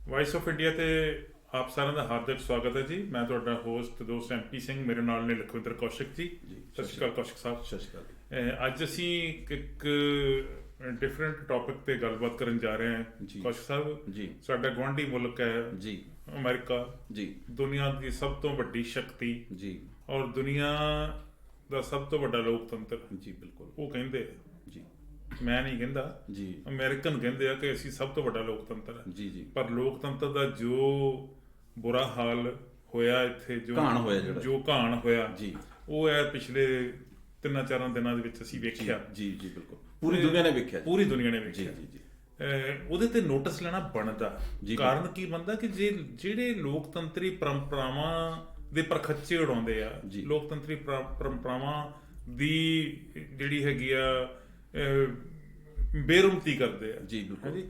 Vice of India ਤੇ ਆਪ ਸਾਰਿਆਂ ਦਾ ਹਾਰਦਿਕ ਸਵਾਗਤ ਹੈ ਜੀ। ਮੈਂ ਤੁਹਾਡਾ ਹੋਸਟ ਦੋਸਤ MP ਸਿੰਘ, ਮੇਰੇ ਨਾਲ ਨੇ ਲਖਵਿੰਦਰ ਕੌਸ਼ਿਕ ਜੀ। ਸਤਿ ਸ਼੍ਰੀ ਅਕਾਲ ਕੌਸ਼ਿਕ ਸਾਹਿਬ। ਸਤਿ ਸ਼੍ਰੀ ਅਕਾਲ। ਅੱਜ ਅਸੀਂ ਇੱਕ ਡਿਫਰੈਂਟ ਟੌਪਿਕ ਤੇ ਗੱਲਬਾਤ ਕਰਨ ਜਾ ਰਹੇ ਹਾਂ ਕੌਸ਼ਿਕ ਸਾਹਿਬ ਜੀ। ਸਾਡਾ ਗੁਆਂਢੀ ਮੁਲਕ ਹੈ ਜੀ ਅਮਰੀਕਾ ਜੀ, ਦੁਨੀਆ ਦੀ ਸਭ ਤੋਂ ਵੱਡੀ ਸ਼ਕਤੀ ਜੀ ਔਰ ਦੁਨੀਆ ਦਾ ਸਭ ਤੋਂ ਵੱਡਾ ਲੋਕਤੰਤਰ। ਜੀ ਬਿਲਕੁਲ ਉਹ ਕਹਿੰਦੇ, ਜੀ ਮੈਂ ਨਹੀਂ ਕਹਿੰਦਾ, ਜੀ ਅਮਰੀਕਨ ਕਹਿੰਦੇ ਆ ਕਿ ਅਸੀਂ ਸਭ ਤੋਂ ਵੱਡਾ ਲੋਕਤੰਤਰ ਹੈ। ਜੀ ਜੀ ਪਰ ਲੋਕਤੰਤਰ ਦਾ ਜੋ ਬੁਰਾ ਹਾਲ ਹੋਇਆ ਇੱਥੇ, ਜੋ ਘਾਣ ਹੋਇਆ ਜੀ, ਉਹ ਹੈ ਪਿਛਲੇ 3-4 ਦਿਨਾਂ ਦੇ ਵਿੱਚ ਅਸੀਂ ਵੇਖਿਆ। ਜੀ ਜੀ ਬਿਲਕੁਲ, ਪੂਰੀ ਦੁਨੀਆ ਨੇ ਵੇਖਿਆ। ਪੂਰੀ ਦੁਨੀਆ ਨੇ ਜੀ ਵੇਖਿਆ। ਜੀ ਜੀ ਉਹਦੇ ਤੇ ਨੋਟਿਸ ਲੈਣਾ ਬਣਦਾ। ਜੀ, ਕਾਰਨ ਕੀ ਬਣਦਾ ਕਿ ਜਿਹੜੇ ਲੋਕਤੰਤਰੀ ਪਰੰਪਰਾਵਾਂ ਦੇ ਪਰਖੱਚੇ ਉਡਾਉਂਦੇ ਆ, ਜੀ। ਲੋਕਤੰਤਰੀ ਪਰੰਪਰਾਵਾਂ ਦੀ ਜਿਹੜੀ ਹੈਗੀ ਆ ਬੇਰੁਮਤੀ ਕਰਦੇ ਆ ਜੀ ਬਿਲਕੁਲ ਹਾਂਜੀ।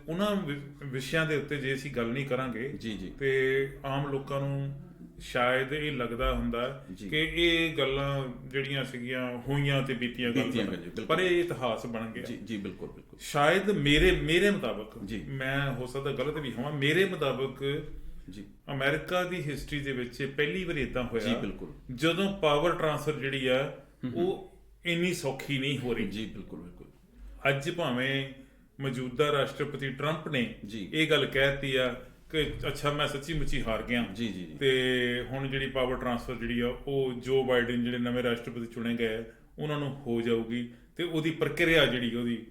ਉਹਨਾਂ ਵਿਸ਼ਿਆਂ ਦੇ ਉੱਤੇ ਜੇ ਅਸੀਂ ਗੱਲ ਨਹੀਂ ਕਰਾਂਗੇ ਜੀ ਜੀ ਤੇ ਆਮ ਲੋਕਾਂ ਨੂੰ ਸ਼ਾਇਦ ਇਹ ਲੱਗਦਾ ਹੁੰਦਾ ਕਿ ਇਹ ਗੱਲਾਂ ਜਿਹੜੀਆਂ ਸੀਗੀਆਂ ਹੋਈਆਂ ਤੇ ਬੀਤੀਆਂ ਗੱਲ, ਪਰ ਇਹ ਇਤਿਹਾਸ ਬਣ ਗਿਆ। ਜੀ ਜੀ ਬਿਲਕੁਲ ਬਿਲਕੁਲ। ਸ਼ਾਇਦ ਮੇਰੇ ਮੁਤਾਬਕ, ਜੀ। ਮੈਂ ਹੋ ਸਕਦਾ ਗਲਤ ਵੀ ਹੋਵਾਂ, ਮੇਰੇ ਮੁਤਾਬਕ ਜੀ ਅਮਰੀਕਾ ਦੀ ਹਿਸਟਰੀ ਦੇ ਵਿੱਚ ਪਹਿਲੀ ਵਾਰ ਇਦਾਂ ਜੀ ਹੋਇਆ ਬਿਲਕੁਲ, ਜਦੋਂ ਪਾਵਰ ਟ੍ਰਾਂਸਫਰ ਜਿਹੜੀ ਆ ਉਹ ਇੰਨੀ ਸੌਖੀ ਨਹੀਂ ਹੋ ਰਹੀ। ਜੀ ਬਿਲਕੁਲ ਬਿਲਕੁਲ। ਅੱਜ ਭਾਵੇਂ ਮੌਜੂਦਾ ਰਾਸ਼ਟਰਪਤੀ ਟਰੰਪ ਨੇ ਜੀ। ਇਹ ਗੱਲ ਕਹਿਤੀ ਆ ਕਿ ਅੱਛਾ ਮੈਂ ਸੱਚੀ ਮੁੱਚੀ ਹਾਰ ਗਿਆ ਜੀ ਜੀ ਜੀ ਤੇ ਹੁਣ ਜਿਹੜੀ ਪਾਵਰ ਟ੍ਰਾਂਸਫਰ ਜਿਹੜੀ ਆ ਉਹ ਜੋ ਬਾਈਡਨ ਜਿਹੜੇ ਨਵੇਂ ਰਾਸ਼ਟਰਪਤੀ ਚੁਣੇ ਗਏ ਉਹਨਾਂ ਨੂੰ ਹੋ ਜਾਊਗੀ ਤੇ ਉਹਦੀ ਪ੍ਰਕਿਰਿਆ ਜਿਹੜੀ ਉਹਦੀ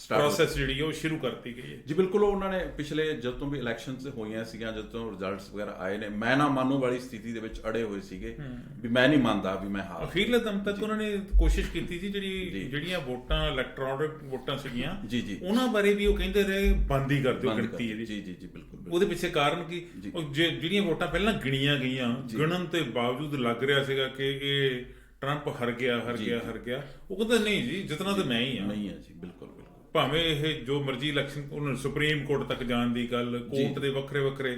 ਪ੍ਰੋਸੈਸ ਜਿਹੜੀ ਉਹ ਸ਼ੁਰੂ ਕਰਤੀ ਗਈ ਹੈ। ਜੀ ਬਿਲਕੁਲ। ਉਹਨਾਂ ਨੇ ਪਿਛਲੇ ਜਦੋਂ ਵੀ ਇਲੈਕਸ਼ਨਸ ਹੋਈਆਂ ਸੀਗੀਆਂ, ਜਦੋਂ ਰਿਜ਼ਲਟਸ ਵਗੈਰਾ ਆਏ ਨੇ, ਮੈਂ ਨਾ ਮੰਨੂ ਵਾਲੀ ਸਥਿਤੀ ਦੇ ਵਿੱਚ ਅੜੇ ਹੋਏ ਸੀਗੇ ਵੀ ਮੈਂ ਨਹੀਂ ਮੰਨਦਾ ਵੀ ਮੈਂ ਹਾਰ। ਅਖੀਰਲੇ ਦਮ ਤੱਕ ਉਹਨਾਂ ਨੇ ਕੋਸ਼ਿਸ਼ ਕੀਤੀ ਸੀ ਜਿਹੜੀਆਂ ਵੋਟਾਂ ਇਲੈਕਟ੍ਰੋਨਿਕ ਵੋਟਾਂ ਸੀਗੀਆਂ ਜੀ ਜੀ, ਉਹਨਾਂ ਬਾਰੇ ਵੀ ਉਹ ਕਹਿੰਦੇ ਰਹੇ ਬੰਦ ਹੀ ਕਰ ਦਿਓ ਗਿਣਤੀ ਇਹਦੀ। ਜੀ ਜੀ ਜੀ ਬਿਲਕੁਲ। ਉਹਦੇ ਪਿੱਛੇ ਕਾਰਨ ਕੀ, ਉਹ ਜਿਹੜੀਆਂ ਵੋਟਾਂ ਪਹਿਲਾਂ ਗਿਣੀਆਂ ਗਈਆਂ, ਗਿਣਨ ਤੇ ਬਾਵਜੂਦ ਲੱਗ ਰਿਹਾ ਸੀਗਾ ਕਿ ਇਹ ਟਰੰਪ ਹਾਰ ਗਿਆ। ਉਹ ਕਹਿੰਦਾ ਨਹੀਂ ਜੀ, ਜਿੱਤਣਾ ਤਾਂ ਮੈਂ ਹੀ ਆ। ਨਹੀਂ ਹੈ ਜੀ, ਬਿਲਕੁਲ ਬਿਲਕੁਲ। ਭਾਵੇਂ ਇਹ ਜੋ ਮਰਜ਼ੀ ਇਲੈਕਸ਼ਨ, ਉਹਨਾਂ ਸੁਪਰੀਮ ਕੋਰਟ ਤੱਕ ਜਾਣ ਦੀ ਗੱਲ, ਕੋਰਟ ਦੇ ਵੱਖਰੇ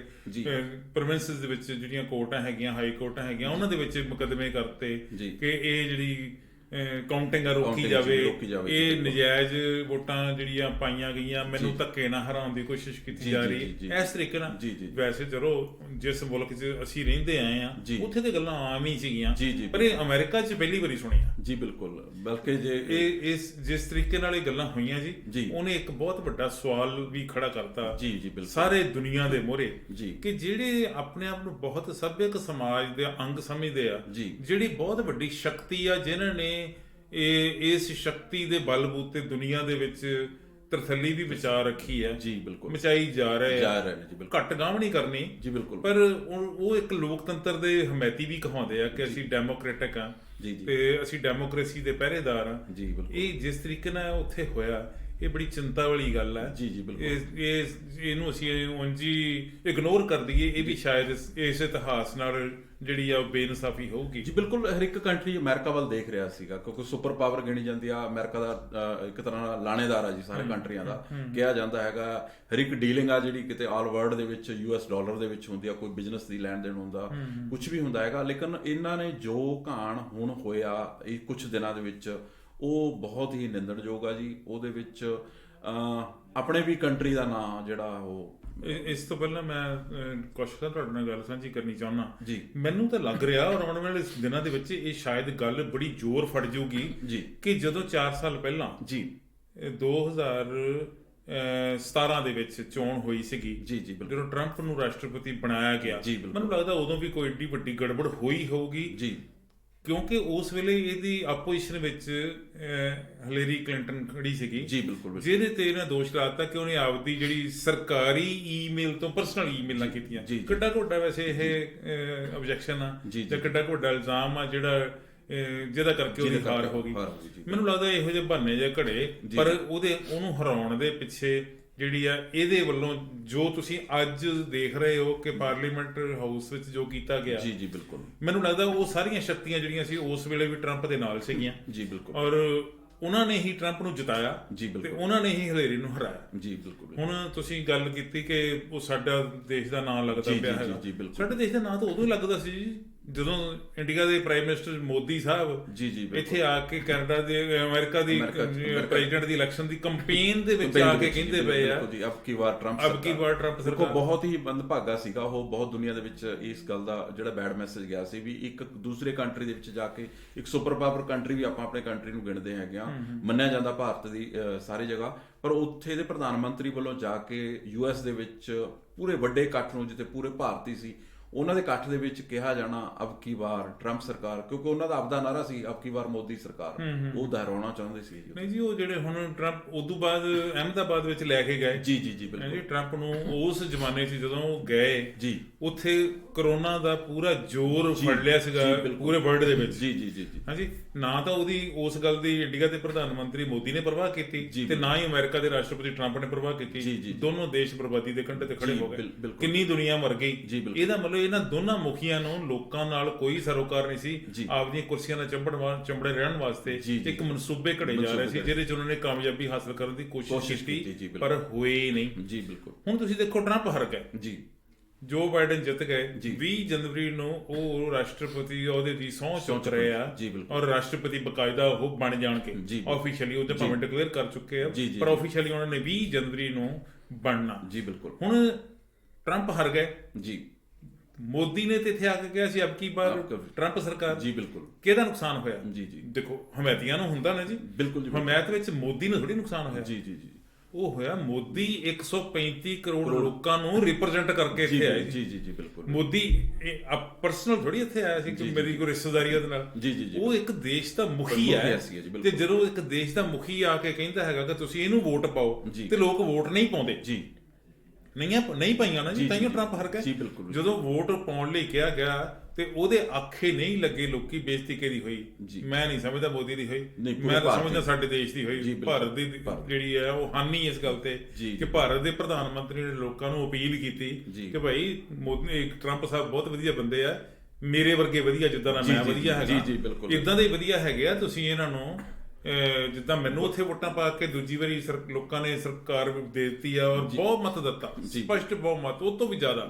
ਪ੍ਰੋਵਿੰਸਿਸ ਦੇ ਵਿੱਚ ਜਿਹੜੀਆਂ ਕੋਰਟਾਂ ਹੈਗੀਆਂ, ਹਾਈ ਕੋਰਟਾਂ ਹੈਗੀਆਂ, ਉਹਨਾਂ ਦੇ ਵਿੱਚ ਮੁਕੱਦਮੇ ਕਰਤੇ ਕਿ ਇਹ ਜਿਹੜੀ ਕਾਊਂਟਿੰਗ ਆ ਰੋਕੀ ਜਾਵੇ, ਇਹ ਨਜਾਇਜ਼ ਵੋਟਾਂ ਜਿਹੜੀਆਂ ਪਾਈਆਂ ਗਈਆਂ ਮੈਨੂੰ ਧੱਕੇ ਨਾਲ ਹਰਾਉਣ ਦੀ ਕੋਸ਼ਿਸ਼ ਕੀਤੀ ਜਾ ਰਹੀ ਇਸ ਤਰੀਕੇ ਨਾਲ। ਵੈਸੇ ਚਲੋ ਜਿਸ ਮੁਲਕ 'ਚ ਅਸੀਂ ਰਹਿੰਦੇ ਆਏ ਆ ਉੱਥੇ ਤੇ ਗੱਲਾਂ ਆਮ ਹੀ ਸੀਗੀਆਂ, ਪਰ ਇਹ ਅਮਰੀਕਾ 'ਚ ਪਹਿਲੀ ਵਾਰੀ ਸੁਣੀਆਂ। ਜੀ ਬਿਲਕੁਲ। ਬਲਕਿ ਜੇ ਜਿਸ ਤਰੀਕੇ ਨਾਲ ਇਹ ਗੱਲਾਂ ਹੋਈਆਂ ਜੀ, ਉਹਨੇ ਇੱਕ ਬਹੁਤ ਵੱਡਾ ਸਵਾਲ ਵੀ ਖੜਾ ਕਰਤਾ ਜੀ ਜੀ ਬਿਲਕੁਲ ਸਾਰੇ ਦੁਨੀਆ ਦੇ ਮੂਹਰੇ ਜੀ, ਕਿ ਜਿਹੜੇ ਆਪਣੇ ਆਪ ਨੂੰ ਬਹੁਤ ਸੱਭਿਅਕ ਸਮਾਜ ਦੇ ਅੰਗ ਸਮਝਦੇ ਆ, ਜਿਹੜੀ ਬਹੁਤ ਵੱਡੀ ਸ਼ਕਤੀ ਆ, ਜਿਨ੍ਹਾਂ ਨੇ ਇਸ ਸ਼ਕਤੀ ਦੇ ਬਲਬੂਤੇ ਦੁਨੀਆ ਦੇ ਵਿੱਚ ਤਰਥੱਲੀ ਵੀ ਬਚਾ ਰੱਖੀ ਹੈ। ਜੀ ਬਿਲਕੁਲ। ਮਚਾਈ ਜਾ ਰਹੇ ਨੇ ਜੀ ਬਿਲਕੁਲ। ਘੱਟ ਗਾਂਵ ਨਹੀਂ ਕਰਨੀ ਜੀ ਬਿਲਕੁਲ, ਪਰ ਉਹ ਇੱਕ ਲੋਕਤੰਤਰ ਦੇ ਹਮਾਇਤੀ ਵੀ ਕਹਾਉਂਦੇ ਆ ਕਿ ਅਸੀਂ ਡੈਮੋਕ੍ਰੈਟਿਕ ਆ ਤੇ ਅਸੀਂ ਡੈਮੋਕ੍ਰੇਸੀ ਦੇ ਪਹਿਰੇਦਾਰ ਆ ਜੀ ਬਿਲਕੁਲ। ਇਹ ਜਿਸ ਤਰੀਕੇ ਨਾਲ ਉੱਥੇ ਹੋਇਆ, ਇਹ ਬੜੀ ਚਿੰਤਾ ਵਾਲੀ ਗੱਲ ਹੈ। ਜੀ ਜੀ ਬਿਲਕੁਲ। ਇਹਨੂੰ ਅਸੀਂ ਉਂਝ ਹੀ ਇਗਨੋਰ ਕਰ ਦਈਏ, ਇਹ ਵੀ ਸ਼ਾਇਦ ਇਸ ਇਤਿਹਾਸ ਨਾਲ ਜਿਹੜੀ ਆ ਬੇਇਨਸਾਫੀ ਹੋਊਗੀ। ਜੀ ਬਿਲਕੁਲ। ਹਰ ਇੱਕ ਕੰਟਰੀ ਅਮਰੀਕਾ ਵੱਲ ਦੇਖ ਰਿਹਾ ਸੀਗਾ, ਕਿਉਂਕਿ ਸੁਪਰ ਪਾਵਰ ਗਿਣੀ ਜਾਂਦੀ ਆ ਅਮਰੀਕਾ ਦਾ, ਇੱਕ ਤਰ੍ਹਾਂ ਨਾਲ ਲਾਣੇਦਾਰ ਆ ਜੀ ਸਾਰੇ ਕੰਟਰੀਆਂ ਦਾ ਕਿਹਾ ਜਾਂਦਾ ਹੈਗਾ। ਹਰ ਇੱਕ ਡੀਲਿੰਗ ਆ ਜਿਹੜੀ ਕਿਤੇ ਆਲ ਵਰਲਡ ਦੇ ਵਿੱਚ US ਡਾਲਰ ਦੇ ਵਿੱਚ ਹੁੰਦੀ ਆ, ਕੋਈ ਬਿਜ਼ਨਸ ਦੀ ਲੈਣ ਦੇਣ ਹੁੰਦਾ, ਕੁਝ ਵੀ ਹੁੰਦਾ ਹੈਗਾ। ਲੇਕਿਨ ਇਹਨਾਂ ਨੇ ਜੋ ਘਾਣ ਹੁਣ ਹੋਇਆ ਇਹ ਕੁਝ ਦਿਨਾਂ ਦੇ ਵਿੱਚ, ਉਹ ਬਹੁਤ ਹੀ ਨਿੰਦਣਯੋਗ ਆ ਜੀ। ਉਹਦੇ ਵਿੱਚ ਆਪਣੇ ਵੀ ਕੰਟਰੀ ਦਾ ਨਾਂ ਜਿਹੜਾ ਉਹ, ਇਸ ਤੋਂ ਪਹਿਲਾਂ ਮੈਂ ਕੁਛ ਤੁਹਾਡੇ ਨਾਲ ਗੱਲ ਸਾਂਝੀ ਕਰਨੀ ਚਾਹੁੰਦਾ ਜੀ। ਮੈਨੂੰ ਤਾਂ ਲੱਗ ਰਿਹਾ ਔਰ ਆਉਣ ਵਾਲੇ ਦਿਨਾਂ ਦੇ ਵਿੱਚ ਇਹ ਸ਼ਾਇਦ ਗੱਲ ਬੜੀ ਜ਼ੋਰ ਫੜ ਜਾਊਗੀ ਜੀ, ਕਿ ਜਦੋਂ 4 ਸਾਲ ਪਹਿਲਾਂ ਜੀ 2017 ਦੇ ਵਿੱਚ ਚੋਣ ਹੋਈ ਸੀਗੀ ਜੀ ਜੀ, ਜਦੋਂ ਟਰੰਪ ਨੂੰ ਰਾਸ਼ਟਰਪਤੀ ਬਣਾਇਆ ਗਿਆ, ਮੈਨੂੰ ਲੱਗਦਾ ਉਦੋਂ ਵੀ ਕੋਈ ਏਡੀ ਵੱਡੀ ਗੜਬੜ ਹੋਈ ਹੋਊਗੀ ਜੀ, ਕਿਉਂਕਿ ਉਸ ਵੇਲੇ ਇਹਦੀ ਆਪੋਜੀਸ਼ਨ ਵਿੱਚ ਹਿਲੇਰੀ ਕਲਿੰਟਨ ਖੜੀ ਸੀਗੀ ਜੀ ਬਿਲਕੁਲ, ਜਿਹਦੇ ਤੇ ਇਹਨਾਂ ਦੋਸ਼ ਲਾਤਾ ਕਿ ਉਹਨੇ ਆਪਦੀ ਜਿਹੜੀ ਸਰਕਾਰੀ ਈਮੇਲ ਤੋਂ ਪਰਸਨਲ ਈਮੇਲਾਂ ਕੀਤੀਆਂ। ਕਿੱਡਾ ਵੱਡਾ ਵੈਸੇ ਇਹ ਆਬਜੈਕਸ਼ਨ ਆ ਜਾਂ ਕਿੱਡਾ ਵੱਡਾ ਇਲਜ਼ਾਮ ਆ ਜਿਹਦਾ ਕਰਕੇ ਉਹਦੀ ਹਾਰ ਹੋ ਗਈ। ਮੈਨੂੰ ਲੱਗਦਾ ਇਹੋ ਜਿਹੇ ਬਹਾਨੇ ਜਿਹੇ ਘੜੇ, ਪਰ ਉਹਨੂੰ ਹਰਾਉਣ ਦੇ ਪਿੱਛੇ ਜਿਹੜੀ ਆ ਇਹਦੇ ਵੱਲੋਂ ਜੋ ਤੁਸੀਂ ਅੱਜ ਦੇਖ ਰਹੇ ਹੋ ਕਿ ਪਾਰਲੀਮੈਂਟ ਹਾਊਸ ਵਿੱਚ ਜੋ ਕੀਤਾ ਗਿਆ ਜੀ ਜੀ ਬਿਲਕੁਲ, ਮੈਨੂੰ ਲੱਗਦਾ ਉਹ ਸਾਰੀਆਂ ਸ਼ਕਤੀਆਂ ਜਿਹੜੀਆਂ ਸੀ ਉਸ ਵੇਲੇ ਵੀ ਟਰੰਪ ਦੇ ਨਾਲ ਸੀਗੀਆਂ ਜੀ ਬਿਲਕੁਲ, ਔਰ ਉਹਨਾਂ ਨੇ ਹੀ ਟਰੰਪ ਨੂੰ ਜਿਤਾਇਆ ਜੀ ਬਿਲਕੁਲ, ਤੇ ਉਹਨਾਂ ਨੇ ਹੀ ਹਿਲੇਰੀ ਨੂੰ ਹਰਾਇਆ ਜੀ ਬਿਲਕੁਲ। ਹੁਣ ਤੁਸੀਂ ਗੱਲ ਕੀਤੀ ਕਿ ਉਹ ਸਾਡਾ ਦੇਸ਼ ਦਾ ਨਾਂ ਲੱਗਦਾ ਪਿਆ ਹੈਗਾ, ਸਾਡੇ ਦੇਸ਼ ਦਾ ਨਾਂ ਤਾਂ ਉਦੋਂ ਹੀ ਲੱਗਦਾ ਸੀ ਜਦੋਂ ਇੰਡੀਆ ਦੇ ਪ੍ਰਾਈਮ ਮਿਨਿਸਟਰ ਮੋਦੀ ਸਾਹਿਬ ਜੀ ਇੱਥੇ ਆ ਕੇ ਕੈਨੇਡਾ ਦੇ ਅਮਰੀਕਾ ਦੀ ਪ੍ਰੈਜ਼ੀਡੈਂਟ ਦੀ ਇਲੈਕਸ਼ਨ ਦੀ ਕੰਪੇਨ ਦੇ ਵਿੱਚ ਆ ਕੇ ਕਹਿੰਦੇ ਪਏ ਆ ਜੀ ਅਬ ਕੀ ਵਾਰ ਟਰੰਪ ਸਰਕਾਰ ਬਹੁਤ ਹੀ ਮੰਦਭਾਗਾ ਸੀਗਾ ਉਹ। ਬਹੁਤ ਦੁਨੀਆ ਦੇ ਵਿੱਚ ਇਸ ਗੱਲ ਦਾ ਜਿਹੜਾ ਬੈਡ ਮੈਸੇਜ ਗਿਆ ਸੀ ਵੀ ਇੱਕ ਦੂਸਰੇ ਕੰਟਰੀ ਦੇ ਵਿੱਚ ਜਾ ਕੇ, ਇੱਕ ਸੁਪਰ ਪਾਵਰ ਕੰਟਰੀ ਵੀ ਆਪਾਂ ਆਪਣੇ ਕੰਟਰੀ ਨੂੰ ਗਿਣਦੇ ਹੈਗੇ ਆ, ਮੰਨਿਆ ਜਾਂਦਾ ਭਾਰਤ ਦੀ ਸਾਰੀ ਜਗ੍ਹਾ, ਪਰ ਉੱਥੇ ਦੇ ਪ੍ਰਧਾਨ ਮੰਤਰੀ ਵੱਲੋਂ ਜਾ ਕੇ US ਦੇ ਵਿੱਚ ਪੂਰੇ ਵੱਡੇ ਇਕੱਠ ਨੂੰ, ਜਿੱਥੇ ਪੂਰੇ ਭਾਰਤੀ ਸੀ, ਉਹਨਾਂ ਦੇ ਇਕੱਠ ਦੇ ਵਿੱਚ ਕਿਹਾ ਜਾਣਾ ਅਬ ਕੀ ਵਾਰ ਟਰੰਪ ਸਰਕਾਰ, ਕਿਉਂਕਿ ਉਹਨਾਂ ਦਾ ਆਪਦਾ ਨਾਰਾ ਸੀ ਅਬ ਕੀ ਵਾਰ ਮੋਦੀ ਸਰਕਾਰ, ਉਹ ਦੁਹਰਾਉਣਾ ਚਾਹੁੰਦੇ ਸੀ। ਨਹੀਂ ਜੀ, ਉਹ ਜਿਹੜੇ ਹੁਣ ਟਰੰਪ ਉਦੋਂ ਬਾਅਦ ਅਹਿਮਦਾਬਾਦ ਵਿੱਚ ਲੈ ਕੇ ਗਏ ਜੀ ਬਿਲਕੁਲ ਟਰੰਪ ਨੂੰ, ਉਸ ਜ਼ਮਾਨੇ 'ਚ ਜਦੋਂ ਉਹ ਗਏ ਜੀ, ਉੱਥੇ ਕਰੋਨਾ ਦਾ ਪੂਰਾ ਜ਼ੋਰ ਫੜ ਲਿਆ ਸੀਗਾ ਪੂਰੇ ਵਰਲਡ ਦੇ ਵਿੱਚ। ਜੀ ਹਾਂਜੀ, ਨਾ ਤਾਂ ਉਹਦੀ ਉਸ ਗੱਲ ਦੀ ਇੰਡੀਆ ਦੇ ਪ੍ਰਧਾਨ ਮੰਤਰੀ ਮੋਦੀ ਨੇ ਪਰਵਾਹ ਕੀਤੀ ਤੇ ਨਾ ਹੀ ਅਮਰੀਕਾ ਦੇ ਰਾਸ਼ਟਰਪਤੀ ਟਰੰਪ ਨੇ ਪਰਵਾਹ ਕੀਤੀ। ਦੋਨੋਂ ਦੇਸ਼ ਬਰਬਾਦੀ ਦੇ ਕੰਢੇ ਤੇ ਖੜੇ ਹੋ ਗਏ, ਕਿੰਨੀ ਦੁਨੀਆ ਮਰ ਗਈ। ਇਹਦਾ ਮਤਲਬ ਇਹਨਾਂ ਦੋਨਾਂ ਮੁਖੀਆਂ ਨੂੰ ਲੋਕਾਂ ਨਾਲ ਕੋਈ ਸਰੋਕਾਰ ਨਹੀਂ ਸੀ, ਆਪਦੀਆਂ ਕੁਰਸੀਆਂ ਨਾਲ ਚੰਬੜੇ ਰਹਿਣ ਵਾਸਤੇ ਇੱਕ ਮਨਸੂਬੇ ਘੜੇ ਜਾ ਰਹੇ ਸੀ ਜਿਹਦੇ 'ਚ ਉਹਨਾਂ ਨੇ ਕਾਮਯਾਬੀ ਹਾਸਲ ਕਰਨ ਦੀ ਕੋਸ਼ਿਸ਼ ਕੀਤੀ, ਪਰ ਹੋਏ ਨਹੀਂ। ਜੀ ਬਿਲਕੁਲ। ਹੁਣ ਤੁਸੀਂ ਦੇਖੋ ਟਰੰਪ ਹਾਰ ਗਏ ਜੀ, ਜੋ ਬਾਈਡਨ ਜਿੱਤ ਗਏ। 20 ਜਨਵਰੀ ਨੂੰ ਉਹ ਰਾਸ਼ਟਰਪਤੀ ਅਹੁਦੇ ਦੀ ਸਹੁੰ ਚੁੱਕ ਰਹੇ ਆ, ਔਰ ਰਾਸ਼ਟਰਪਤੀ ਬਕਾਇਦਾ ਉਹ ਬਣ ਜਾਣਗੇ ਆਫੀਸ਼ੀਅਲੀ, ਉਹ ਤਾਂ ਭਾਵੇਂ ਡਿਕਲੇਅਰ ਕਰ ਚੁੱਕੇ ਆ, ਪਰ ਆਫੀਸ਼ੀਅਲੀ ਉਹਨਾਂ ਨੇ 20 ਜਨਵਰੀ ਨੂੰ ਬਣਨਾ। ਜੀ ਬਿਲਕੁਲ। ਹੁਣ ਟਰੰਪ ਹਾਰ ਗਏ ਜੀ, ਮੋਦੀ ਨੇ ਤੇ ਇੱਥੇ ਆ ਕੇ ਕਿਹਾ ਸੀ ਅਬ ਕੀ ਬਾਰ ਟਰੰਪ ਸਰਕਾਰ। ਜੀ ਬਿਲਕੁਲ। ਕਿਹਦਾ ਨੁਕਸਾਨ ਹੋਇਆ? ਜੀ ਦੇਖੋ, ਹਮਾਇਤੀਆਂ ਨੂੰ ਹੁੰਦਾ ਨਾ ਜੀ, ਬਿਲਕੁਲ ਜੀ, ਹਮਾਇਤ ਵਿੱਚ ਮੋਦੀ ਨੂੰ ਥੋੜੀ ਨੁਕਸਾਨ ਹੋਇਆ। ਜੀ ਉਹ ਹੋਇਆ ਮੋਦੀ 135 ਕਰੋੜ ਲੋਕਾਂ ਨੂੰ ਰਿਪਰੈਜ਼ੈਂਟ ਕਰਕੇ ਇੱਥੇ ਆਏ। ਜੀ ਬਿਲਕੁਲ। ਮੋਦੀ ਪਰਸਨਲ ਥੋੜੀ ਇੱਥੇ ਆਇਆ ਸੀ ਕਿ ਮੇਰੀ ਕੋਈ ਰਿਸ਼ਤੇਦਾਰੀ ਉਹਦੇ ਨਾਲ। ਉਹ ਇੱਕ ਦੇਸ਼ ਦਾ ਮੁਖੀ ਹੈ, ਤੇ ਜਦੋਂ ਇੱਕ ਦੇਸ਼ ਦਾ ਮੁਖੀ ਆ ਕੇ ਕਹਿੰਦਾ ਹੈਗਾ ਕਿ ਤੁਸੀਂ ਇਹਨੂੰ ਵੋਟ ਪਾਓ, ਤੇ ਲੋਕ ਵੋਟ ਨਹੀਂ ਪਾਉਂਦੇ, ਨਹੀਂ ਪਾਈਆਂ ਨਾ ਜੀ, ਤਾਈਓ ਟਰੰਪ ਹਾਰ ਗਏ। ਜਦੋਂ ਵੋਟ ਪਾਉਣ ਲਈ ਕਿਹਾ ਗਿਆ ਤੇ ਉਹਦੇ ਆਖੇ ਨਹੀਂ ਲੱਗੇ ਲੋਕੀ, ਬੇਇੱਜ਼ਤੀ ਕਿਹਦੀ ਹੋਈ? ਮੈਂ ਨਹੀਂ ਸਮਝਦਾ ਮੋਦੀ ਦੀ ਹੋਈ, ਮੈਂ ਤਾਂ ਸਮਝਦਾ ਸਾਡੇ ਦੇਸ਼ ਦੀ ਹੋਈ। ਭਾਰਤ ਦੀ ਜਿਹੜੀ ਹੈ ਉਹ ਹਾਨੀ ਇਸ ਗੱਲ ਤੇ ਕਿ ਭਾਰਤ ਦੇ ਪ੍ਰਧਾਨ ਮੰਤਰੀ ਨੇ ਲੋਕਾਂ ਨੂੰ ਅਪੀਲ ਕੀਤੀ ਕਿ ਭਾਈ ਮੋਦੀ ਟਰੰਪ ਸਾਹਿਬ ਬਹੁਤ ਵਧੀਆ ਬੰਦੇ ਆ, ਮੇਰੇ ਵਰਗੇ ਵਧੀਆ, ਜਿੱਦਾਂ ਦਾ ਮੈਂ ਵਧੀਆ ਹੈਗਾ ਇਦਾਂ ਦੇ ਵਧੀਆ ਹੈਗੇ ਆ, ਤੁਸੀਂ ਇਹਨਾਂ ਨੂੰ ਜਿੱਦਾਂ ਮੈਨੂੰ ਉੱਥੇ ਵੋਟਾਂ ਪਾ ਕੇ ਦੂਜੀ ਵਾਰੀ ਲੋਕਾਂ ਨੇ ਸਰਕਾਰ ਦੇ ਦਿੱਤੀ ਆ, ਔਰ ਬਹੁਤ ਮਤ ਦਿੱਤਾ, ਸਪਸ਼ਟ ਬਹੁਤ ਮਤ, ਉਹ ਤੋਂ ਵੀ ਜ਼ਿਆਦਾ।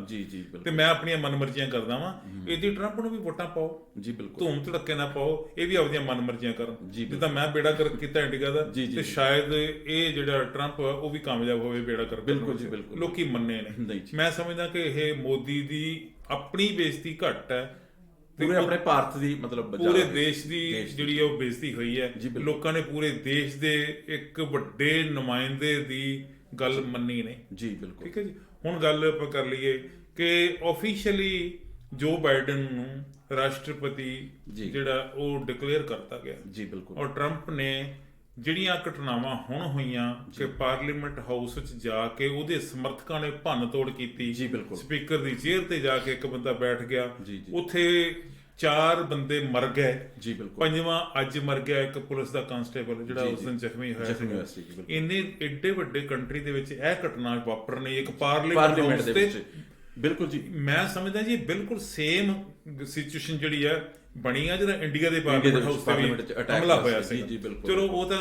ਤੇ ਮੈਂ ਆਪਣੀਆਂ ਮਨਮਰਜ਼ੀਆਂ ਕਰਦਾ ਵਾਂ, ਇਹਦੀ ਟਰੰਪ ਨੂੰ ਵੀ ਵੋਟਾਂ ਪਾਓ, ਧੂਮ ਧੜੱਕੇ ਨਾ ਪਾਓ, ਇਹ ਵੀ ਆਪਣੀਆਂ ਮਨਮਰਜ਼ੀਆਂ ਕਰਨ। ਜਿੱਦਾਂ ਮੈਂ ਬੇੜਾ ਕਰ ਕੀਤਾ ਇੰਡੀਆ ਦਾ, ਤੇ ਸ਼ਾਇਦ ਇਹ ਜਿਹੜਾ ਟਰੰਪ ਆ ਉਹ ਵੀ ਕਾਮਯਾਬ ਹੋਵੇ ਬੇੜਾ ਕਰ। ਬਿਲਕੁਲ ਲੋਕੀ ਮੰਨੇ ਨੇ। ਮੈਂ ਸਮਝਦਾ ਕਿ ਇਹ ਮੋਦੀ ਦੀ ਆਪਣੀ ਬੇਇੱਜ਼ਤੀ ਘੱਟ ਹੈ, ਪੂਰੇ ਆਪਣੇ ਭਾਰਤ ਦੀ, ਮਤਲਬ ਪੂਰੇ ਦੇਸ਼ ਦੀ ਜਿਹੜੀ ਉਹ ਬੇਇੱਜ਼ਤੀ ਹੋਈ ਹੈ। ਲੋਕਾਂ ਨੇ ਪੂਰੇ ਦੇਸ਼ ਦੇ ਇੱਕ ਵੱਡੇ ਨੁਮਾਇੰਦੇ ਦੀ ਗੱਲ ਮੰਨੀ ਨਹੀਂ। ਜੀ ਬਿਲਕੁਲ। ਠੀਕ ਹੈ ਜੀ। ਹੁਣ ਗੱਲ ਆਪਾਂ ਕਰ ਲਈਏ ਕਿ ਆਫੀਸ਼ੀਅਲੀ ਜੋ ਬਾਈਡਨ ਨੂੰ ਰਾਸ਼ਟਰਪਤੀ ਜਿਹੜਾ ਉਹ ਡਿਕਲੇਅਰ ਕਰਤਾ ਗਿਆ। ਜੀ ਬਿਲਕੁਲ। ਔਰ ਟਰੰਪ ਨੇ ਜਿਹੜੀਆਂ ਘਟਨਾਵਾਂ ਹੁਣ ਹੋਈਆਂ ਕਿ ਪਾਰਲੀਮੈਂਟ ਹਾਊਸ ਵਿੱਚ ਜਾ ਕੇ ਉਹਦੇ ਸਮਰਥਕਾਂ ਨੇ ਭੰਨ ਤੋੜ ਕੀਤੀ, ਸਪੀਕਰ ਦੀ ਚੇਅਰ ਤੇ ਜਾ ਕੇ ਇੱਕ ਬੰਦਾ ਬੈਠ ਗਿਆ, ਉੱਥੇ 4 ਬੰਦੇ ਮਰ ਗਏ, 5ਵਾਂ ਅੱਜ ਮਰ ਗਿਆ ਇੱਕ ਪੁਲਿਸ ਦਾ ਕਾਂਸਟੇਬਲ ਜਿਹੜਾ ਉਸ ਦਿਨ ਜ਼ਖਮੀ ਹੋਇਆ ਸੀ। ਇੰਨੇ ਏਡੇ ਵੱਡੇ ਕੰਟਰੀ ਦੇ ਵਿੱਚ ਇਹ ਘਟਨਾ ਵਾਪਰਨੀ ਇੱਕ ਪਾਰਲੀਮੈਂਟ ਹਾਊਸ ਤੇ। ਬਿਲਕੁਲ ਜੀ, ਮੈਂ ਸਮਝਦਾ ਜੀ ਬਿਲਕੁਲ ਸੇਮ ਸਿਚੁਏਸ਼ਨ ਜਿਹੜੀ ਹੈ ਬਣੀ ਆ ਜਿਹੜਾ ਇੰਡੀਆ ਦੇ ਪਾਰਲੀਮੈਂਟ ਹਾਊਸ ਤੇ ਵੀ ਹਮਲਾ ਹੋਇਆ ਸੀ। ਚਲੋ ਉਹ ਤਾਂ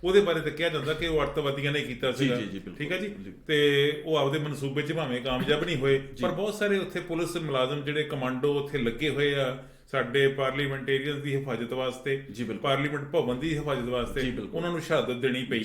ਉਹਦੇ ਬਾਰੇ ਤਾਂ ਕਿਹਾ ਜਾਂਦਾ ਕਿ ਉਹ ਅੱਤਵਾਦੀਆਂ ਨੇ ਕੀਤਾ ਸੀਗਾ, ਠੀਕ ਹੈ ਜੀ, ਤੇ ਉਹ ਆਪਦੇ ਮਨਸੂਬੇ 'ਚ ਭਾਵੇਂ ਕਾਮਯਾਬ ਨਹੀਂ ਹੋਏ, ਪਰ ਬਹੁਤ ਸਾਰੇ ਉੱਥੇ ਪੁਲਿਸ ਮੁਲਾਜ਼ਮ ਜਿਹੜੇ ਕਮਾਂਡੋ ਉੱਥੇ ਲੱਗੇ ਹੋਏ ਆ ਸਾਡੇ ਪਾਰਲੀਮੈਂਟੇਰੀਅਨ ਦੀ ਹਿਫਾਜ਼ਤ ਵਾਸਤੇ, ਪਾਰਲੀਮੈਂਟ ਭਵਨ ਦੀ ਹਿਫਾਜ਼ਤ ਵਾਸਤੇ, ਉਹਨਾਂ ਨੂੰ ਸ਼ਹਾਦਤ ਦੇਣੀ ਪਈ।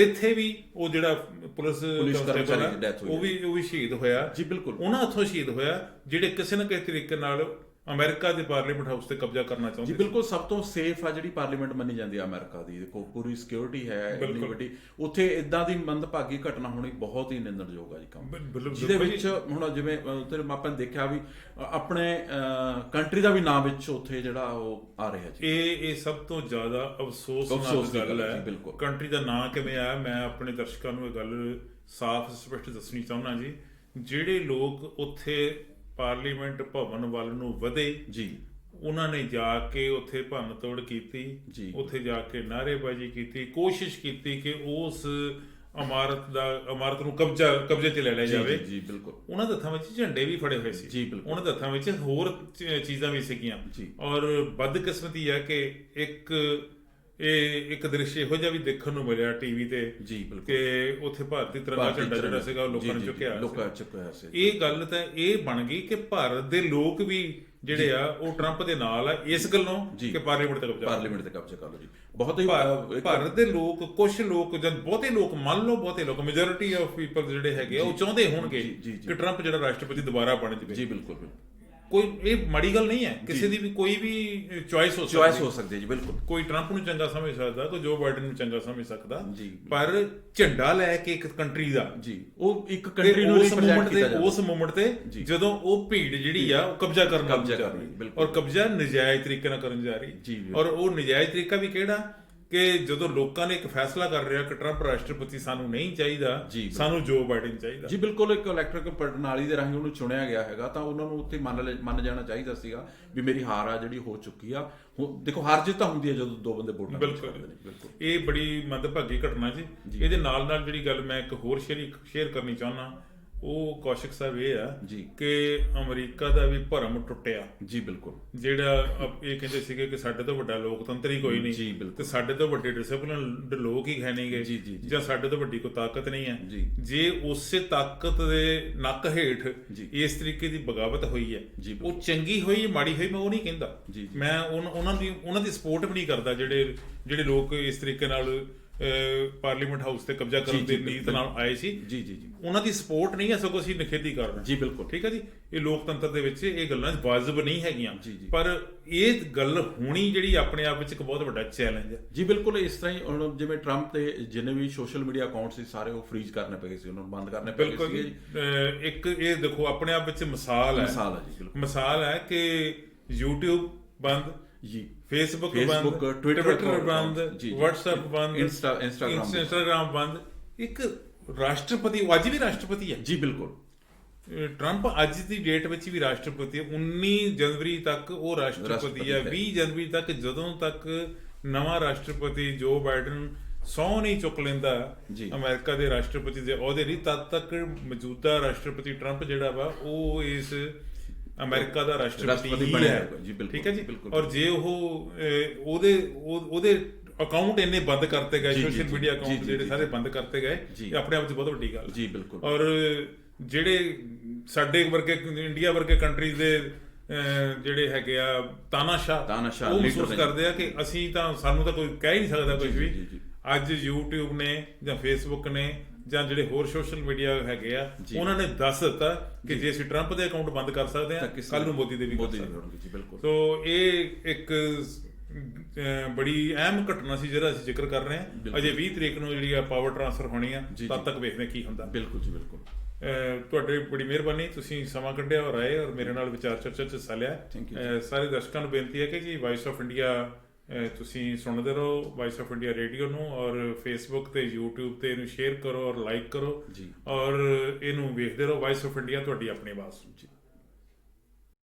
ਇੱਥੇ ਵੀ ਉਹ ਜਿਹੜਾ ਪੁਲਿਸ ਕਾਂਸਟੇਬਲ ਉਹ ਵੀ ਸ਼ਹੀਦ ਹੋਇਆ। ਉਹਨਾਂ ਹੱਥੋਂ ਸ਼ਹੀਦ ਹੋਇਆ ਜਿਹੜੇ ਕਿਸੇ ਨਾ ਕਿਸੇ ਤਰੀਕੇ ਨਾਲ ਅਮਰੀਕਾ ਦੇ ਪਾਰਲੀਮੈਂਟ ਹਾਊਸ ਤੇ ਕਬਜ਼ਾ ਕਰਨਾ ਚਾਹੁੰਦੇ। ਜੀ ਬਿਲਕੁਲ। ਸਭ ਤੋਂ ਸੇਫ ਆ ਜਿਹੜੀ ਪਾਰਲੀਮੈਂਟ ਮੰਨੀ ਜਾਂਦੀ ਆ ਅਮਰੀਕਾ ਦੀ, ਦੇਖੋ ਪੂਰੀ ਸਿਕਿਉਰਿਟੀ ਹੈ ਇੰਨੀ ਵੱਡੀ, ਉੱਥੇ ਇਦਾਂ ਦੀ ਮੰਦਭਾਗੀ ਘਟਨਾ ਹੋਣੀ ਬਹੁਤ ਹੀ ਨਿੰਦਣਯੋਗ ਆ ਜੀ ਕੰਮ, ਜਿਹਦੇ ਵਿੱਚ ਹੁਣ ਜਿਵੇਂ ਆਪਾਂ ਨੇ ਦੇਖਿਆ ਵੀ ਆਪਣੇ ਕੰਟਰੀ ਦਾ ਵੀ ਨਾਮ ਵਿੱਚ ਉੱਥੇ ਜਿਹੜਾ ਉਹ ਆ ਰਿਹਾ ਜੀ। ਇਹ ਸਭ ਤੋਂ ਜ਼ਿਆਦਾ ਅਫਸੋਸਨਾਕ ਗੱਲ ਹੈ। ਕੰਟਰੀ ਦਾ ਨਾਂ ਕਿਵੇਂ ਆਇਆ, ਮੈਂ ਆਪਣੇ ਦਰਸ਼ਕਾਂ ਨੂੰ ਇਹ ਗੱਲ ਸਾਫ਼ ਸਪਸ਼ਟ ਦੱਸਣੀ ਚਾਹੁੰਦਾ ਜੀ। ਜਿਹੜੇ ਲੋਕ ਉੱਥੇ ਪਾਰਲੀਮੈਂਟ ਭਵਨ ਵੱਲ ਨੂੰ ਵਧੇ ਜੀ, ਉਹਨਾਂ ਨੇ ਜਾ ਕੇ ਉੱਥੇ ਭੰਨ ਤੋੜ ਕੀਤੀ, ਉੱਥੇ ਜਾ ਕੇ ਨਾਅਰੇਬਾਜ਼ੀ ਕੀਤੀ, ਕੋਸ਼ਿਸ਼ ਕੀਤੀ ਕਿ ਉਸ ਇਮਾਰਤ ਨੂੰ ਕਬਜ਼ੇ 'ਚ ਲੈ ਲਿਆ ਜਾਵੇ। ਉਹਨਾਂ ਦੇ ਹੱਥਾਂ ਵਿੱਚ ਝੰਡੇ ਵੀ ਫੜੇ ਹੋਏ ਸੀ, ਉਹਨਾਂ ਦੇ ਹੱਥਾਂ ਵਿੱਚ ਹੋਰ ਚੀਜ਼ਾਂ ਵੀ ਸੀਗੀਆਂ। ਔਰ ਬਦਕਿਸਮਤੀ ਹੈ ਕਿ ਇੱਕ ਦ੍ਰਿਸ਼ ਇਹੋ ਜਿਹਾ ਵੀ ਦੇਖਣ ਨੂੰ ਮਿਲਿਆ ਟੀਵੀ ਤੇ ਕਿ ਉੱਥੇ ਭਾਰਤੀ ਤਿਰੰਗਾ ਝੰਡਾ ਜਿਹੜਾ ਸੀਗਾ ਉਹ ਲੋਕਾਂ ਨੇ ਚੁੱਕਿਆ ਸੀ। ਇਹ ਗੱਲ ਤਾਂ ਇਹ ਬਣ ਗਈ ਕਿ ਭਾਰਤ ਦੇ ਲੋਕ ਵੀ ਜਿਹੜੇ ਆ ਉਹ ਟਰੰਪ ਦੇ ਨਾਲ ਆ ਇਸ ਗੱਲੋਂ ਕਿ ਪਾਰਲੀਮੈਂਟ ਤੇ ਕਬਜ਼ਾ ਕਰ ਲਓ ਜੀ। ਬਹੁਤ ਹੀ ਭਾਰਤ ਦੇ ਲੋਕ, ਕੁਝ ਲੋਕ ਜਾਂ ਬਹੁਤੇ ਲੋਕ, ਮੰਨ ਲਓ ਬਹੁਤੇ ਲੋਕ, ਮੈਜੋਰਿਟੀ ਆਫ ਪੀਪਲ ਜਿਹੜੇ ਹੈਗੇ ਆ ਉਹ ਚਾਹੁੰਦੇ ਹੋਣਗੇ ਕਿ ਟਰੰਪ ਜਿਹੜਾ ਰਾਸ਼ਟਰਪਤੀ ਦੁਬਾਰਾ ਬਣ ਜਾਵੇ। ਜੀ ਬਿਲਕੁਲ। ਕੋਈ ਇਹ ਮਾੜੀ ਗੱਲ ਨਹੀਂ ਹੈ, ਕਿਸੇ ਦੀ ਵੀ ਕੋਈ ਵੀ ਚੁਆਇਸ ਹੋ ਸਕਦੀ ਹੈ ਜੀ। ਬਿਲਕੁਲ, ਕੋਈ ਟਰੰਪ ਨੂੰ ਚੰਗਾ ਸਮਝ ਸਕਦਾ, ਕੋਈ ਜੋ ਬਾਈਡਨ ਨੂੰ ਚੰਗਾ ਸਮਝ ਸਕਦਾ, ਪਰ ਝੰਡਾ ਲੈ ਕੇ ਇੱਕ ਕੰਟਰੀ ਦਾ ਉਹ ਇੱਕ ਕੰਟਰੀ ਨੂੰ ਉਸ ਮੂਮੈਂਟ ਤੇ ਜਦੋਂ ਉਹ ਭੀੜ ਜਿਹੜੀ ਆ ਉਹ ਕਬਜ਼ਾ ਕਰਨ ਜਾ ਰਹੀ, ਔਰ ਕਬਜ਼ਾ ਨਜਾਇਜ਼ ਤਰੀਕੇ ਨਾਲ ਕਰਨ ਜਾ ਰਹੀ। ਔਰ ਉਹ ਨਜਾਇਜ਼ ਤਰੀਕਾ ਵੀ ਕਿਹੜਾ ਕਿ ਜਦੋਂ ਲੋਕਾਂ ਨੇ ਇੱਕ ਫੈਸਲਾ ਕਰ ਰਿਹਾ ਕਿ ਟਰੰਪ ਰਾਸ਼ਟਰਪਤੀ ਸਾਨੂੰ ਨਹੀਂ ਚਾਹੀਦਾ, ਸਾਨੂੰ ਜੋ ਬਾਈਡਨ ਚਾਹੀਦਾ। ਜੀ ਬਿਲਕੁਲ, ਇੱਕ ਇਲੈਕਟ੍ਰਿਕ ਪ੍ਰਣਾਲੀ ਦੇ ਰਾਹੀਂ ਉਹਨੂੰ ਚੁਣਿਆ ਗਿਆ ਹੈਗਾ, ਤਾਂ ਉਹਨਾਂ ਨੂੰ ਉੱਥੇ ਮੰਨ ਜਾਣਾ ਚਾਹੀਦਾ ਸੀਗਾ ਵੀ ਮੇਰੀ ਹਾਰ ਆ ਜਿਹੜੀ ਹੋ ਚੁੱਕੀ ਆ। ਦੇਖੋ, ਹਾਰ ਜਿੱਤ ਤਾਂ ਹੁੰਦੀ ਹੈ ਜਦੋਂ ਦੋ ਬੰਦੇ ਵੋਟਾਂ ਬਿਲਕੁਲ। ਇਹ ਬੜੀ ਮੰਦਭਾਗੀ ਘਟਨਾ ਜੀ। ਇਹਦੇ ਨਾਲ ਨਾਲ ਜਿਹੜੀ ਗੱਲ ਮੈਂ ਇੱਕ ਹੋਰ ਸ਼ੇਅਰ ਕਰਨੀ ਚਾਹੁੰਦਾ ਉਹ ਕੌਸ਼ਿਕ ਸਾਹਿਬ ਇਹ ਆ ਕਿ ਅਮਰੀਕਾ ਦਾ ਵੀ ਭਰਮ ਟੁੱਟਿਆ। ਜੀ ਬਿਲਕੁਲ। ਜਿਹੜਾ ਇਹ ਕਹਿੰਦੇ ਸੀਗੇ ਕਿ ਸਾਡੇ ਤੋਂ ਵੱਡਾ ਲੋਕਤੰਤਰ ਹੀ ਕੋਈ ਨਹੀਂ ਤੇ ਸਾਡੇ ਤੋਂ ਵੱਡੇ ਡਿਸਪਲਿਨ ਲੋਕ ਹੀ ਹੈ ਨਹੀਂਗੇ, ਜਾਂ ਸਾਡੇ ਤੋਂ ਵੱਡੀ ਕੋਈ ਤਾਕਤ ਨਹੀਂ ਹੈ। ਜੇ ਉਸੇ ਤਾਕਤ ਦੇ ਨੱਕ ਹੇਠ ਇਸ ਤਰੀਕੇ ਦੀ ਬਗਾਵਤ ਹੋਈ ਹੈ, ਉਹ ਚੰਗੀ ਹੋਈ ਮਾੜੀ ਹੋਈ, ਮੈਂ ਉਹ ਨਹੀਂ ਕਹਿੰਦਾ। ਮੈਂ ਉਹਨਾਂ ਦੀ ਸਪੋਰਟ ਵੀ ਨਹੀਂ ਕਰਦਾ ਜਿਹੜੇ ਲੋਕ ਇਸ ਤਰੀਕੇ ਨਾਲ ਪਾਰਲੀਮੈਂਟ ਹਾਊਸ ਤੇ ਕਬਜ਼ਾ ਕਰਨ ਦੀ ਨੀਤ ਨਾਲ ਆਏ ਸੀ। ਉਹਨਾਂ ਦੀ ਸਪੋਰਟ ਨਹੀਂ ਹੈ, ਸਗੋਂ ਅਸੀਂ ਨਿਖੇਧੀ ਕਰ ਰਹੇ। ਜੀ ਬਿਲਕੁਲ, ਠੀਕ ਹੈ ਜੀ। ਇਹ ਲੋਕਤੰਤਰ ਦੇ ਵਿੱਚ ਇਹ ਗੱਲਾਂ ਵਾਜਬ ਨਹੀਂ ਹੈਗੀਆਂ, ਪਰ ਇਹ ਗੱਲ ਹੋਣੀ ਜਿਹੜੀ ਆਪਣੇ ਆਪ ਵਿੱਚ ਇੱਕ ਬਹੁਤ ਵੱਡਾ ਚੈਲੰਜ ਹੈ। ਜੀ ਬਿਲਕੁਲ। ਇਸ ਤਰ੍ਹਾਂ ਹੀ ਹੁਣ ਜਿਵੇਂ ਟਰੰਪ ਤੇ ਜਿੰਨੇ ਵੀ ਸੋਸ਼ਲ ਮੀਡੀਆ ਅਕਾਊਂਟ ਸੀ ਸਾਰੇ ਉਹ ਫ੍ਰੀਜ਼ ਕਰਨੇ ਪਏ ਸੀ, ਉਹਨਾਂ ਨੂੰ ਬੰਦ ਕਰਨੇ ਪਏ ਸੀ। ਇੱਕ ਇਹ ਦੇਖੋ ਆਪਣੇ ਆਪ ਵਿੱਚ ਮਿਸਾਲ ਹੈ ਕਿ YouTube ਬੰਦ, ਫੇਸਬੁੱਕ ਬੰਦ, ਟਵਿੱਟਰ ਬੰਦ, WhatsApp ਬੰਦ, ਇੰਸਟਾਗ੍ਰਾਮ ਬੰਦ। ਇੱਕ ਰਾਸ਼ਟਰਪਤੀ, ਉਹ ਅੱਜ ਵੀ ਰਾਸ਼ਟਰਪਤੀ ਹੈ। ਜੀ ਬਿਲਕੁਲ। ਟਰੰਪ ਅੱਜ ਦੀ ਡੇਟ ਵਿੱਚ ਵੀ ਰਾਸ਼ਟਰਪਤੀ ਹੈ। 19 ਜਨਵਰੀ ਤੱਕ ਉਹ ਰਾਸ਼ਟਰਪਤੀ ਹੈ। 20 ਜਨਵਰੀ ਤੱਕ, ਜਦੋਂ ਤੱਕ ਨਵਾਂ ਰਾਸ਼ਟਰਪਤੀ ਜੋ ਬਾਈਡਨ ਸਹੁੰ ਨਹੀਂ ਚੁੱਕ ਲੈਂਦਾ ਅਮਰੀਕਾ ਦੇ ਰਾਸ਼ਟਰਪਤੀ ਦੇ ਅਹੁਦੇ ਲਈ, ਤਦ ਤੱਕ ਮੌਜੂਦਾ ਰਾਸ਼ਟਰਪਤੀ ਟਰੰਪ ਜਿਹੜਾ ਵਾ ਉਹ ਇਸ ਅਮਰੀਕਾ ਦਾ ਰਾਸ਼ਟਰਪਤੀ ਹੀ ਹੈ। ਠੀਕ ਹੈ ਜੀ। ਔਰ ਜੇ ਉਹਦੇ ਅਕਾਊਂਟ ਇੰਨੇ ਬੰਦ ਕਰਤੇ ਗਏ, ਸੋਸ਼ਲ ਮੀਡੀਆ ਅਕਾਊਂਟ ਜਿਹੜੇ ਸਾਰੇ ਬੰਦ ਕਰਤੇ ਗਏ, ਇਹ ਆਪਣੇ ਆਪ 'ਚ ਬਹੁਤ ਵੱਡੀ ਗੱਲ। ਜੀ ਬਿਲਕੁਲ। ਔਰ ਜਿਹੜੇ ਸਾਡੇ ਵਰਗੇ ਇੰਡੀਆ ਵਰਗੇ ਕੰਟਰੀਜ਼ ਦੇ ਜਿਹੜੇ ਹੈਗੇ ਆ ਤਾਨਾਸ਼ਾਹ, ਉਹ ਮਹਿਸੂਸ ਕਰਦੇ ਆ ਕਿ ਸਾਨੂੰ ਤਾਂ ਕੋਈ ਕਹਿ ਨਹੀਂ ਸਕਦਾ ਕੁਝ ਵੀ। ਅੱਜ YouTube ਨੇ ਜਾਂ Facebook ਨੇ ਜਾਂ ਜਿਹੜੇ ਹੋਰ ਸੋਸ਼ਲ ਮੀਡੀਆ ਹੈਗੇ ਆ, ਉਹਨਾਂ ਨੇ ਦੱਸ ਦਿੱਤਾ ਕਿ ਜੇ ਅਸੀਂ ਟਰੰਪ ਦੇ ਅਕਾਊਂਟ ਬੰਦ ਕਰ ਸਕਦੇ ਹਾਂ, ਕੱਲ ਨੂੰ ਮੋਦੀ ਦੇ ਵੀ ਕਰ ਸਕਦੇ ਹਾਂ। ਸੋ ਇਹ ਇੱਕ ਬੜੀ ਅਹਿਮ ਘਟਨਾ ਸੀ ਜਿਹੜਾ ਅਸੀਂ ਜ਼ਿਕਰ ਕਰ ਰਹੇ ਹਾਂ। ਅਜੇ 20 ਤਰੀਕ ਨੂੰ ਜਿਹੜੀ ਆ ਪਾਵਰ ਟ੍ਰਾਂਸਫਰ ਹੋਣੀ ਆ, ਤਦ ਤੱਕ ਵੇਖਦੇ ਕੀ ਹੁੰਦਾ। ਬਿਲਕੁਲ ਜੀ ਬਿਲਕੁਲ। ਤੁਹਾਡੇ ਬੜੀ ਮਿਹਰਬਾਨੀ, ਤੁਸੀਂ ਸਮਾਂ ਕੱਢਿਆ ਔਰ ਆਏ ਔਰ ਮੇਰੇ ਨਾਲ ਵਿਚਾਰ ਚਰਚਾ 'ਚ ਹਿੱਸਾ ਲਿਆ। ਸਾਰੇ ਦਰਸ਼ਕਾਂ ਨੂੰ ਬੇਨਤੀ ਹੈ ਕਿ ਜੀ ਵਾਇਸ ਆਫ ਇੰਡੀਆ ਤੁਸੀਂ ਸੁਣਦੇ ਰਹੋ, ਵਾਇਸ ਆਫ ਇੰਡੀਆ ਰੇਡੀਓ ਨੂੰ, ਔਰ ਫੇਸਬੁੱਕ ਤੇ YouTube ਤੇ ਇਹਨੂੰ ਸ਼ੇਅਰ ਕਰੋ ਔਰ ਲਾਈਕ ਕਰੋ, ਔਰ ਇਹਨੂੰ ਵੇਖਦੇ ਰਹੋ। ਵਾਇਸ ਆਫ ਇੰਡੀਆ ਤੁਹਾਡੀ ਆਪਣੀ ਆਵਾਜ਼।